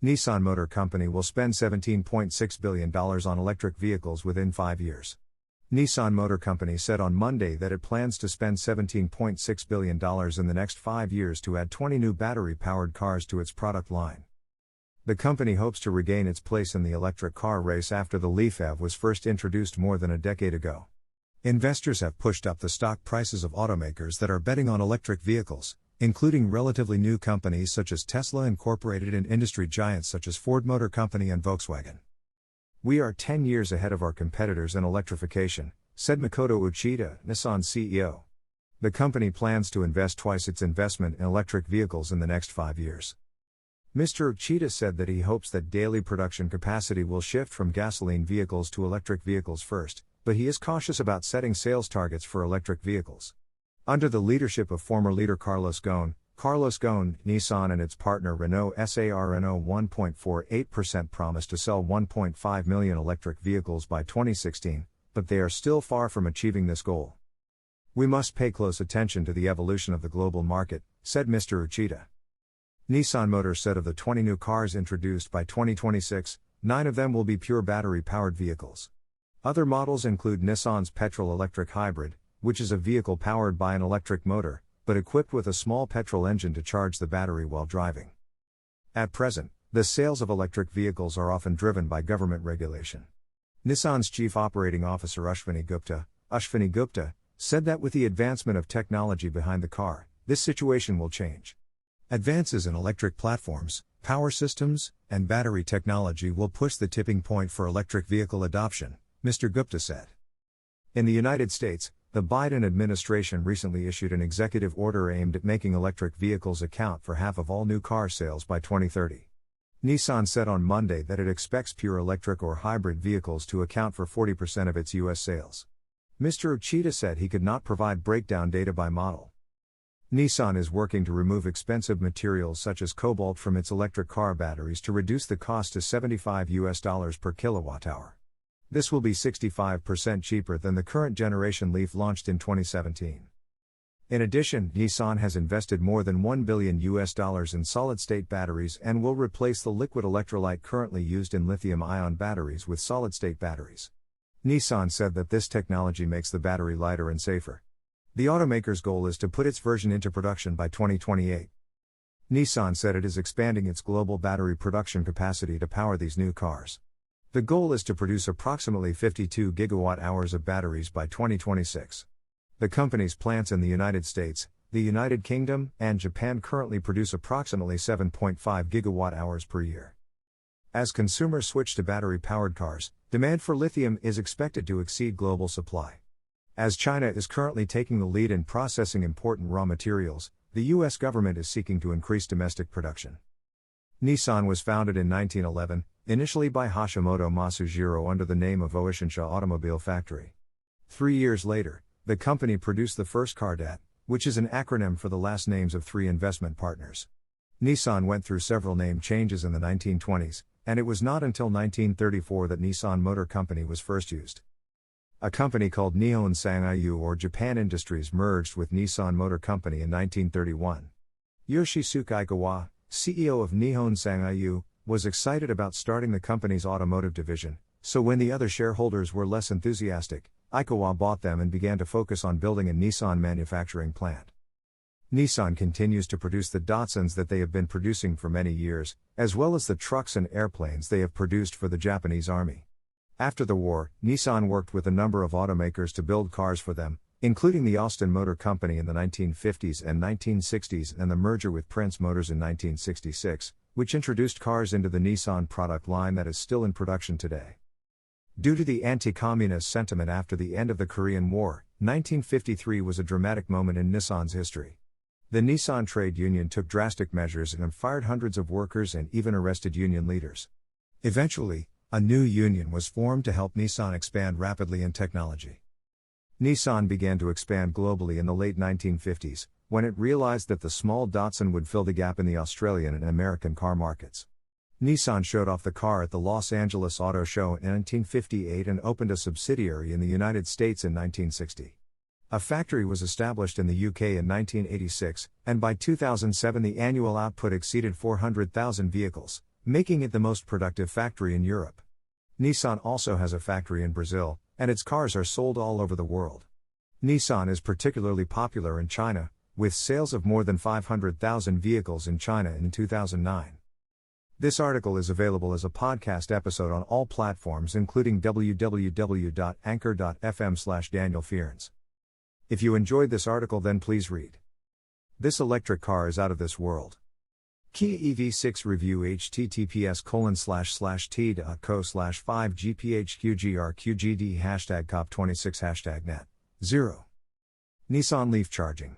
Nissan Motor Company will spend $17.6 billion on electric vehicles within 5 years. Nissan Motor Company said on Monday that it plans to spend $17.6 billion in the next 5 years to add 20 new battery-powered cars to its product line. The company hopes to regain its place in the electric car race after the Leaf EV was first introduced more than a decade ago. Investors have pushed up the stock prices of automakers that are betting on electric vehicles, including relatively new companies such as Tesla Incorporated and industry giants such as Ford Motor Company and Volkswagen. "We are 10 years ahead of our competitors in electrification," said Makoto Uchida, Nissan CEO. The company plans to invest twice its investment in electric vehicles in the next 5 years. Mr. Uchida said that he hopes that daily production capacity will shift from gasoline vehicles to electric vehicles first, but he is cautious about setting sales targets for electric vehicles. Under the leadership of former leader Carlos Ghosn, Nissan and its partner Renault SARNO 1.48% promised to sell 1.5 million electric vehicles by 2016, but they are still far from achieving this goal. "We must pay close attention to the evolution of the global market," said Mr. Uchida. Nissan Motors said of the 20 new cars introduced by 2026, 9 of them will be pure battery-powered vehicles. Other models include Nissan's petrol-electric hybrid, which is a vehicle powered by an electric motor, but equipped with a small petrol engine to charge the battery while driving. At present, the sales of electric vehicles are often driven by government regulation. Nissan's Chief Operating Officer Ashwani Gupta, said that with the advancement of technology behind the car, this situation will change. Advances in electric platforms, power systems, and battery technology will push the tipping point for electric vehicle adoption, Mr. Gupta said. In the United States, the Biden administration recently issued an executive order aimed at making electric vehicles account for half of all new car sales by 2030. Nissan said on Monday that it expects pure electric or hybrid vehicles to account for 40% of its U.S. sales. Mr. Uchida said he could not provide breakdown data by model. Nissan is working to remove expensive materials such as cobalt from its electric car batteries to reduce the cost to $75 per kilowatt-hour. This will be 65% cheaper than the current generation Leaf launched in 2017. In addition, Nissan has invested more than $1 billion in solid-state batteries and will replace the liquid electrolyte currently used in lithium-ion batteries with solid-state batteries. Nissan said that this technology makes the battery lighter and safer. The automaker's goal is to put its version into production by 2028. Nissan said it is expanding its global battery production capacity to power these new cars. The goal is to produce approximately 52 gigawatt-hours of batteries by 2026. The company's plants in the United States, the United Kingdom, and Japan currently produce approximately 7.5 gigawatt-hours per year. As consumers switch to battery-powered cars, demand for lithium is expected to exceed global supply. As China is currently taking the lead in processing important raw materials, the U.S. government is seeking to increase domestic production. Nissan was founded in 1911, initially by Hashimoto Masujiro under the name of Oishinsha Automobile Factory. 3 years later, the company produced the first car DAT, which is an acronym for the last names of 3 investment partners. Nissan went through several name changes in the 1920s, and it was not until 1934 that Nissan Motor Company was first used. A company called Nihon Sangyu or Japan Industries merged with Nissan Motor Company in 1931. Yoshisuke Aikawa, CEO of Nihon Sangyu, was excited about starting the company's automotive division, so when the other shareholders were less enthusiastic, Aikawa bought them and began to focus on building a Nissan manufacturing plant. Nissan continues to produce the Datsuns that they have been producing for many years, as well as the trucks and airplanes they have produced for the Japanese Army. After the war, Nissan worked with a number of automakers to build cars for them, including the Austin Motor Company in the 1950s and 1960s and the merger with Prince Motors in 1966, which introduced cars into the Nissan product line that is still in production today. Due to the anti-communist sentiment after the end of the Korean War, 1953 was a dramatic moment in Nissan's history. The Nissan trade union took drastic measures and fired hundreds of workers and even arrested union leaders. Eventually, a new union was formed to help Nissan expand rapidly in technology. Nissan began to expand globally in the late 1950s, when it realized that the small Datsun would fill the gap in the Australian and American car markets. Nissan showed off the car at the Los Angeles Auto Show in 1958 and opened a subsidiary in the United States in 1960. A factory was established in the UK in 1986, and by 2007 the annual output exceeded 400,000 vehicles, making it the most productive factory in Europe. Nissan also has a factory in Brazil, and its cars are sold all over the world. Nissan is particularly popular in China, with sales of more than 500,000 vehicles in China in 2009. This article is available as a podcast episode on all platforms including www.anchor.fm/DanielFearns. If you enjoyed this article, then please read. This electric car is out of this world. Kia EV6 review https://t.co/5gphqgrqgd #COP26 #net 0. Nissan Leaf charging.